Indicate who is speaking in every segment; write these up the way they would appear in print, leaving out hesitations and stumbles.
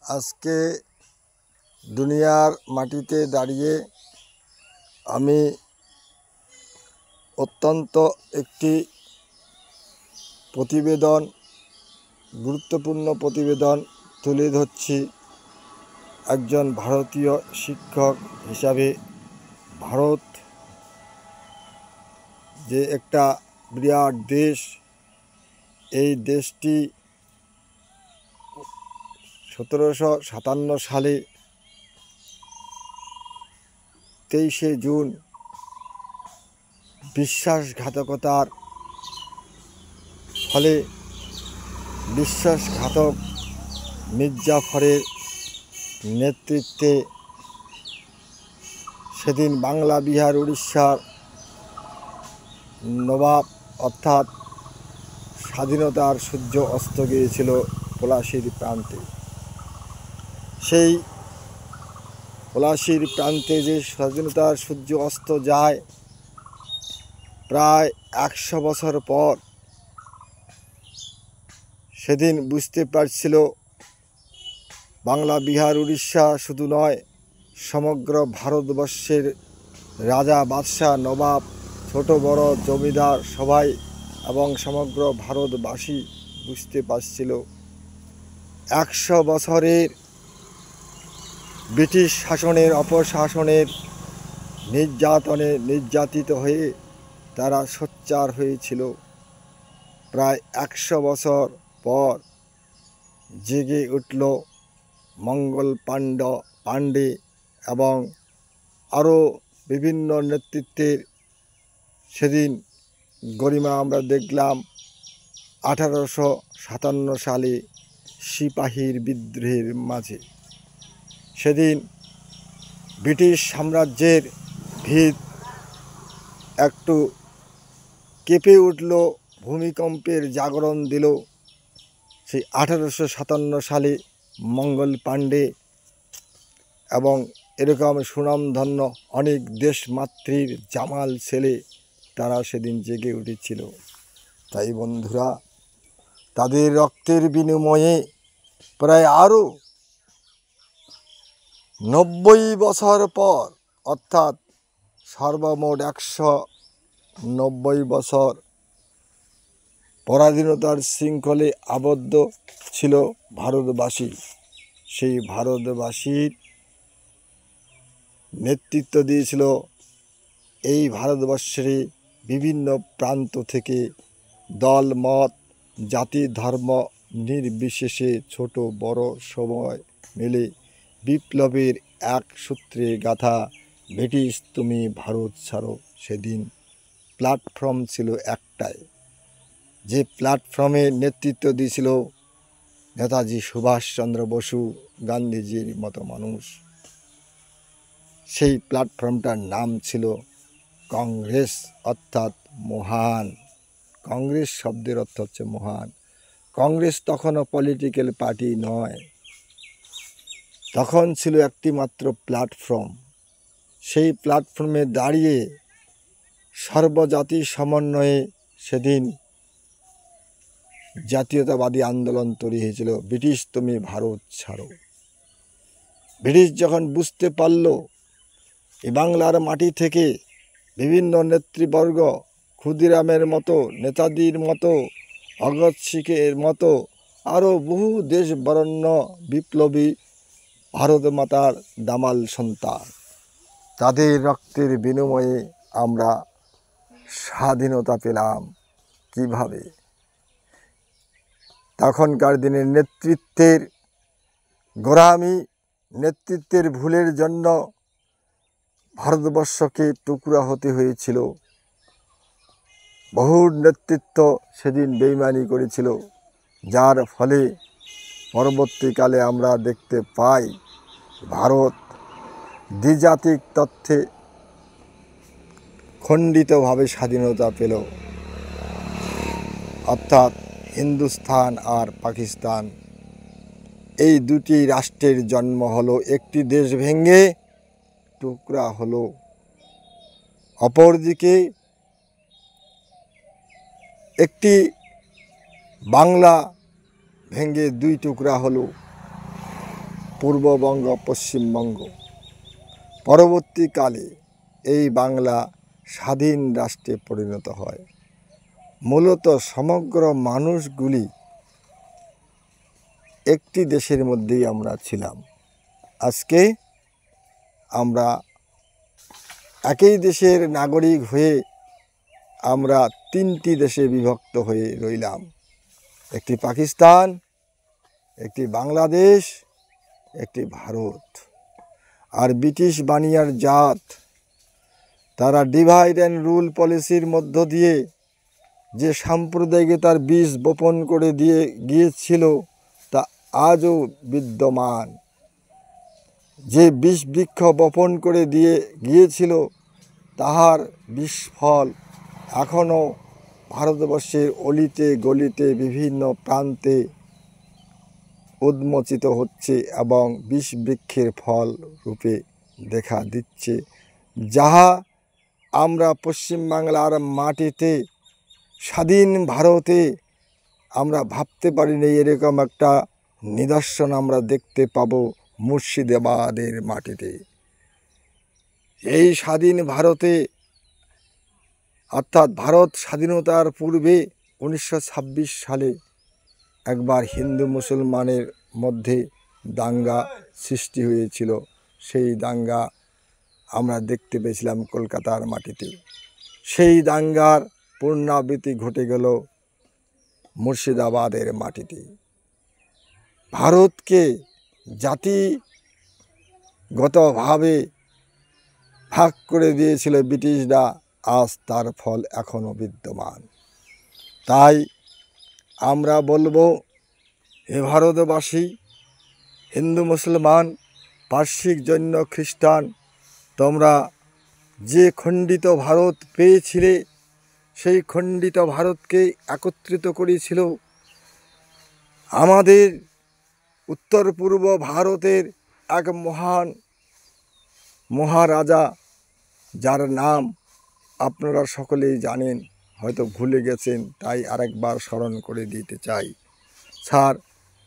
Speaker 1: আজকে দুনিয়ার মাটিতে দাঁড়িয়ে আমি অত্যন্ত একটি প্রতিবেদন, গুরুত্বপূর্ণ প্রতিবেদন তুলে ধরছি। একজন ভারতীয় শিক্ষক হিসাবে ভারত যে একটা বিরাট দেশ, এই দেশটি 1757 সালে 23শে জুন বিশ্বাসঘাতকতার ফলে বিশ্বাসঘাতক মির্জাফরের নেতৃত্বে সেদিন বাংলা, বিহার, উড়িষ্যার নবাব অর্থাৎ স্বাধীনতার সূর্য অস্ত গিয়েছিল পলাশির প্রান্তে। সেই পলাশির প্রান্তে যে স্বাধীনতার সূর্য অস্ত যায় প্রায় 100 বছর পর, সেদিন বুঝতে পারছিল বাংলা, বিহার, উড়িষ্যা শুধু নয়, সমগ্র ভারতবর্ষের রাজা, বাদশাহ, নবাব, ছোট বড় জমিদার সবাই এবং সমগ্র ভারতবাসী বুঝতে পারছিল 100 বছরের ব্রিটিশ শাসনের, অপশাসনের নির্যাতনে নির্যাতিত হয়ে তারা সোচ্চার হয়েছিল। প্রায় 100 বছর পর জেগে উঠল মঙ্গল পাণ্ডে এবং আরও বিভিন্ন নেতৃত্বের সেদিন গরিমা আমরা দেখলাম। 1857 সালে সিপাহীর বিদ্রোহের মাঝে সেদিন ব্রিটিশ সাম্রাজ্যের ভিত একটু কেঁপে উঠল, ভূমিকম্পের জাগরণ দিল। সেই 1857 সালে মঙ্গল পাণ্ডে এবং এরকম সুনামধন্য অনেক দেশমাতৃর জামাল ছেলে তারা সেদিন জেগে উঠেছিল। তাই বন্ধুরা, তাদের রক্তের বিনিময়ে প্রায় আরও 90 বছর পর, অর্থাৎ সর্বমোট 190 বছর পরাধীনতার শৃঙ্খলে আবদ্ধ ছিল ভারতবাসী। সেই ভারতবাসীর নেতৃত্ব দিয়েছিল এই ভারতবর্ষের বিভিন্ন প্রান্ত থেকে দল, মত, জাতি, ধর্ম নির্বিশেষে ছোট বড় সবাই মিলে বিপ্লবের এক সূত্রে গাথা ব্রিটিশ তুমি ভারত ছাড়ো। সেদিন প্ল্যাটফর্ম ছিল একটাই, যে প্ল্যাটফর্মে নেতৃত্ব দিয়েছিল নেতাজি সুভাষচন্দ্র বসু, গান্ধীজির মতো মানুষ। সেই প্ল্যাটফর্মটার নাম ছিল কংগ্রেস, অর্থাৎ মহান। কংগ্রেস শব্দের অর্থ হচ্ছে মহান। কংগ্রেস তখনও পলিটিক্যাল পার্টি নয়, তখন ছিল একটি মাত্র প্ল্যাটফর্ম। সেই প্ল্যাটফর্মে দাঁড়িয়ে সর্বজাতি সমন্বয়ে সেদিন জাতীয়তাবাদী আন্দোলন তৈরি হয়েছিল, ব্রিটিশ তুমি ভারত ছাড়ো। ব্রিটিশ যখন বুঝতে পারল এই বাংলার মাটি থেকে বিভিন্ন নেতৃবর্গ, ক্ষুদিরামের মতো, নেতাজির মতো, ভগৎ সিংয়ের মতো আরও বহু দেশ বরেণ্য বিপ্লবী ভারত মাতার দামাল সন্তান, তাদের রক্তের বিনিময়ে আমরা স্বাধীনতা পেলাম। কিভাবে? তখনকার দিনের নেতৃত্বের গোঁড়ামি, নেতৃত্বের ভুলের জন্য ভারতবর্ষকে টুকরা হতে হয়েছিল। বহু নেতৃত্ব সেদিন বেইমানি করেছিল, যার ফলে পরবর্তীকালে আমরা দেখতে পাই ভারত দ্বিজাতিক তত্ত্বে খণ্ডিতভাবে স্বাধীনতা পেল, অর্থাৎ হিন্দুস্তান আর পাকিস্তান এই দুটি রাষ্ট্রের জন্ম হলো। একটি দেশ ভেঙে টুকরা হলো, অপরদিকে একটি বাংলা ভেঙে দুই টুকরা হলো। পূর্ববঙ্গ, পশ্চিমবঙ্গ। পরবর্তীকালে এই বাংলা স্বাধীন রাষ্ট্রে পরিণত হয়। মূলত সমগ্র মানুষগুলি একটি দেশের মধ্যেই আমরা ছিলাম। আজকে আমরা একই দেশের নাগরিক হয়ে আমরা তিনটি দেশে বিভক্ত হয়ে রইলাম। একটি পাকিস্তান, একটি বাংলাদেশ, একটি ভারত। আর ব্রিটিশ বানিয়ার জাত তারা ডিভাইড অ্যান্ড রুল পলিসির মধ্য দিয়ে যে সাম্প্রদায়িকতার বীজ বপন করে দিয়ে গিয়েছিল তা আজও বিদ্যমান। যে বিষ বৃক্ষ বপন করে দিয়ে গিয়েছিল তাহার বিস্ফল এখনও ভারতবর্ষের অলিতে গলিতে বিভিন্ন প্রান্তে উন্মোচিত হচ্ছে এবং বিষ বৃক্ষের ফল রূপে দেখা দিচ্ছে, যাহা আমরা পশ্চিমবাংলার মাটিতে স্বাধীন ভারতে আমরা ভাবতে পারিনি এরকম একটা নিদর্শন আমরা দেখতে পাব মুর্শিদাবাদের মাটিতে। এই স্বাধীন ভারতে অর্থাৎ ভারত স্বাধীনতার পূর্বে 1926 সালে একবার হিন্দু মুসলমানের মধ্যে দাঙ্গা সৃষ্টি হয়েছিল। সেই দাঙ্গা আমরা দেখতে পেয়েছিলাম কলকাতার মাটিতে। সেই দাঙ্গার পুনরাবৃত্তি ঘটে গেল মুর্শিদাবাদের মাটিতে। ভারতকে জাতিগতভাবে ভাগ করে দিয়েছিল ব্রিটিশরা, আজ তার ফল এখনও বিদ্যমান। তাই আমরা বলবো, হে ভারতবাসী, হিন্দু মুসলমান, পার্সিক জৈন খ্রিস্টান, তোমরা যে খণ্ডিত ভারত পেয়েছিলে সেই খণ্ডিত ভারতকে একত্রিত করেছিল আমাদের উত্তর পূর্ব ভারতের এক মহান মহারাজা, যার নাম আপনারা সকলেই জানেন, হয়তো ভুলে গেছেন, তাই আরেকবার স্মরণ করে দিতে চাই। স্যার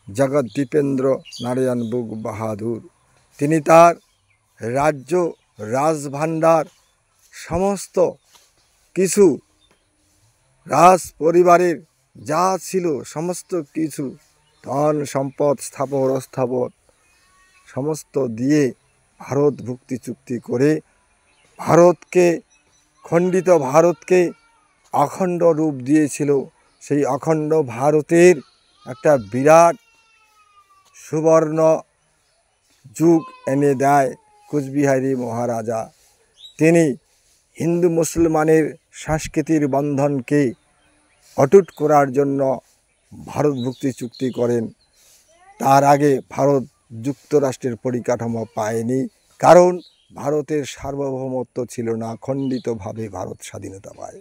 Speaker 1: জগদ্দীপেন্দ্র নারায়ণ বুক বাহাদুর। তিনি তার রাজ্য রাজভাণ্ডার সমস্ত কিছু রাজ পরিবারের যা ছিল সমস্ত কিছু ধন সম্পদ স্থাপর অস্থাপর সমস্ত দিয়ে ভারত ভুক্তি চুক্তি করে ভারতকে খণ্ডিত ভারতকে অখণ্ড রূপ দিয়েছিল। সেই অখণ্ড ভারতের একটা বিরাট সুবর্ণ যুগ এনে দেয় কোচবিহারী মহারাজা। তিনি হিন্দু মুসলমানের সংস্কৃতির বন্ধনকে অটুট করার জন্য ভারত ভুক্তি চুক্তি করেন। তার আগে ভারত যুক্তরাষ্ট্রের পরিকাঠামো পায়নি, কারণ ভারতের সার্বভৌমত্ব ছিল না, খণ্ডিতভাবে ভারত স্বাধীনতা পায়।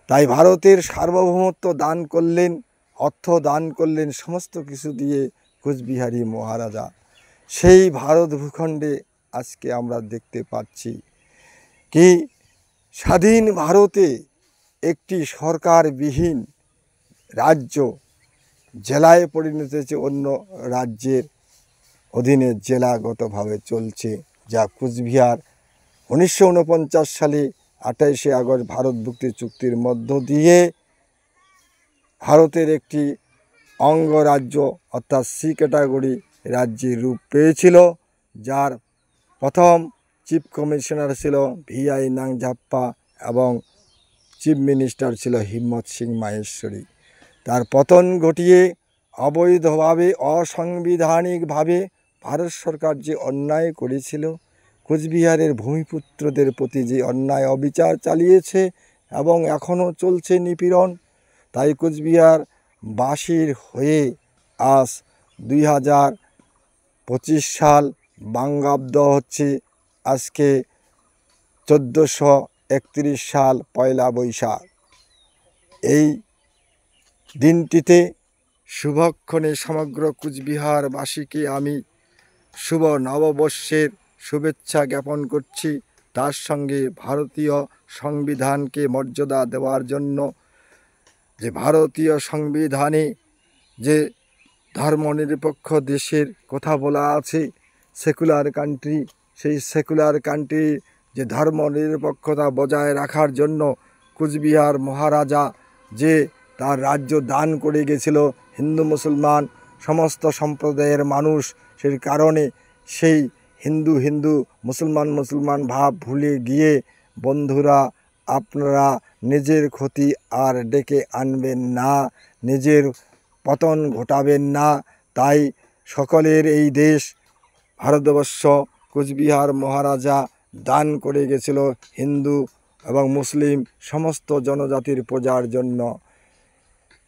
Speaker 1: তাই ভারতের সার্বভৌমত্ব দান করলেন, অর্থ দান করলেন, সমস্ত কিছু দিয়ে কোচবিহারী মহারাজা। সেই ভারত ভূখণ্ডে আজকে আমরা দেখতে পাচ্ছি কি স্বাধীন ভারতে একটি সরকারবিহীন রাজ্য জেলায় পরিণত হয়েছে, অন্য রাজ্যের অধীনে জেলাগতভাবে চলছে, যা কোচবিহার 1949 সালে 28শে আগস্ট ভারত ভুক্তি চুক্তির মধ্য দিয়ে ভারতের একটি অঙ্গরাজ্য অর্থাৎ সি ক্যাটাগরি রাজ্যের রূপ পেয়েছিল, যার প্রথম চিফ কমিশনার ছিল ভিআই নাংঝাপ্পা এবং চিফ মিনিস্টার ছিল হিম্মত সিং মাহেশ্বরী। তার পতন ঘটিয়ে অবৈধভাবে অসাংবিধানিকভাবে ভারত সরকার যে অন্যায় করেছিল, কোচবিহারের ভূমিপুত্রদের প্রতি যে অন্যায় অবিচার চালিয়েছে এবং এখনও চলছে নিপীড়ন, তাই কোচবিহার বাসীর হয়ে আজ 2025 সাল বঙ্গাব্দ হচ্ছে আজকে 1431 সাল পয়লা বৈশাখ। এই দিনটিতে শুভক্ষণে সমগ্র কোচবিহারবাসীকে আমি শুভ নববর্ষের শুভেচ্ছা জ্ঞাপন করছি। তার সঙ্গে ভারতীয় সংবিধানকে মর্যাদা দেওয়ার জন্য, যে ভারতীয় সংবিধানে যে ধর্মনিরপেক্ষ দেশের কথা বলা আছে, সেকুলার কান্ট্রি। সেই সেকুলার কান্ট্রি যে ধর্মনিরপেক্ষতা বজায় রাখার জন্য কুচবিহার মহারাজা যে তার রাজ্য দান করে গেছিল হিন্দু মুসলমান সমস্ত সম্প্রদায়ের মানুষ, সেই কারণে সেই হিন্দু হিন্দু মুসলমান মুসলমান ভাব ভুলে গিয়ে বন্ধুরা আপনারা নিজের ক্ষতি আর ডেকে আনবেন না, নিজের পতন ঘটাবেন না। তাই সকলের এই দেশ ভারতবর্ষ কুচবিহার মহারাজা দান করে গেছিল হিন্দু এবং মুসলিম সমস্ত জনজাতির প্রজার জন্য।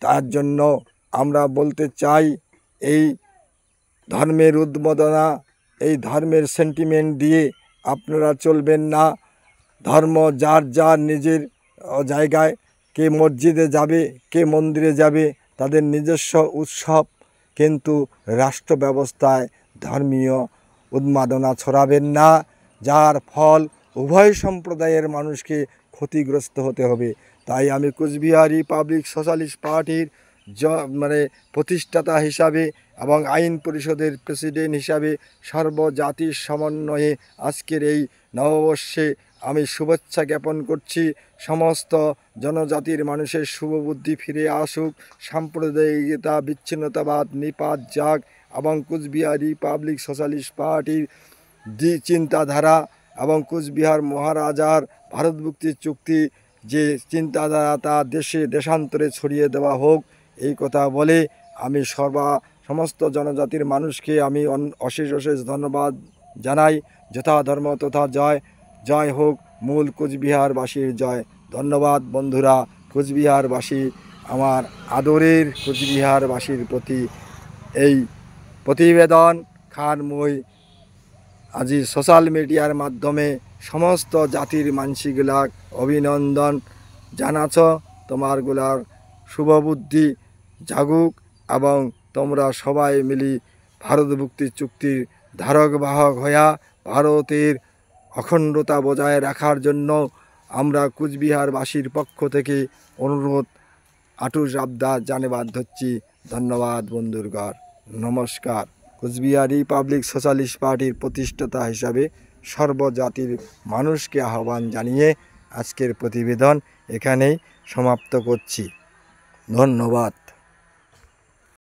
Speaker 1: তার জন্য আমরা বলতে চাই, এই ধর্মের উন্মাদনা, এই ধর্মের সেন্টিমেন্ট দিয়ে আপনারা চলবেন না। ধর্ম যার যার নিজের জায়গায়, কে মসজিদে যাবে, কে মন্দিরে যাবে, তাদের নিজস্ব উৎসব, কিন্তু রাষ্ট্র ব্যবস্থায় ধর্মীয় উন্মাদনা ছড়াবেন না, যার ফল উভয় সম্প্রদায়ের মানুষকে ক্ষতিগ্রস্ত হতে হবে। তাই আমি কুচবিহার রিপাবলিক সোশ্যালিস্ট পার্টির প্রতিষ্ঠাতা হিসাবে এবং আইন পরিষদের প্রেসিডেন্ট হিসাবে সর্বজাতির সমন্বয়ে আজকের এই নববর্ষে আমি শুভেচ্ছা জ্ঞাপন করছি। সমস্ত জনজাতির মানুষের শুভবুদ্ধি ফিরে আসুক, সাম্প্রদায়িকতা বিচ্ছিন্নতাবাদ নিপাত যাক, এবং কুচবিহার রিপাবলিক সোশ্যালিস্ট পার্টির চিন্তাধারা এবং কুচবিহার মহারাজার ভারত মুক্তির চুক্তি যে চিন্তাধারা তা দেশে দেশান্তরে ছড়িয়ে দেওয়া হোক, এই কথা বলে আমি সমস্ত জনজাতির মানুষকে আমি অশেষ অশেষ ধন্যবাদ জানাই। যথা ধর্ম তথা জয়, জয় হোক মূল কুচবিহারবাসীর জয়। ধন্যবাদ বন্ধুরা। কুচবিহারবাসী, আমার আদরের কুচবিহারবাসীর প্রতি এই প্রতিবেদন খানময় আজি সোশ্যাল মিডিয়ার মাধ্যমে সমস্ত জাতির মানসিগুলাক অভিনন্দন জানাছ। তোমারগুলার শুভবুদ্ধি জাগুক এবং তোমরা সবাই মিলি ভারত মুক্তির চুক্তির ধারক বাহক হইয়া ভারতের অখণ্ডতা বজায় রাখার জন্য আমরা কুচবিহারবাসীর পক্ষ থেকে অনুরোধ আটুস আবদার জানাবার ধরছি। ধন্যবাদ বন্ধুরগণ, নমস্কার। কুচবিহার রিপাবলিক সোশ্যালিস্ট পার্টির প্রতিষ্ঠাতা হিসাবে সর্বজাতির মানুষকে আহ্বান জানিয়ে আজকের প্রতিবেদন এখানেই সমাপ্ত করছি। ধন্যবাদ।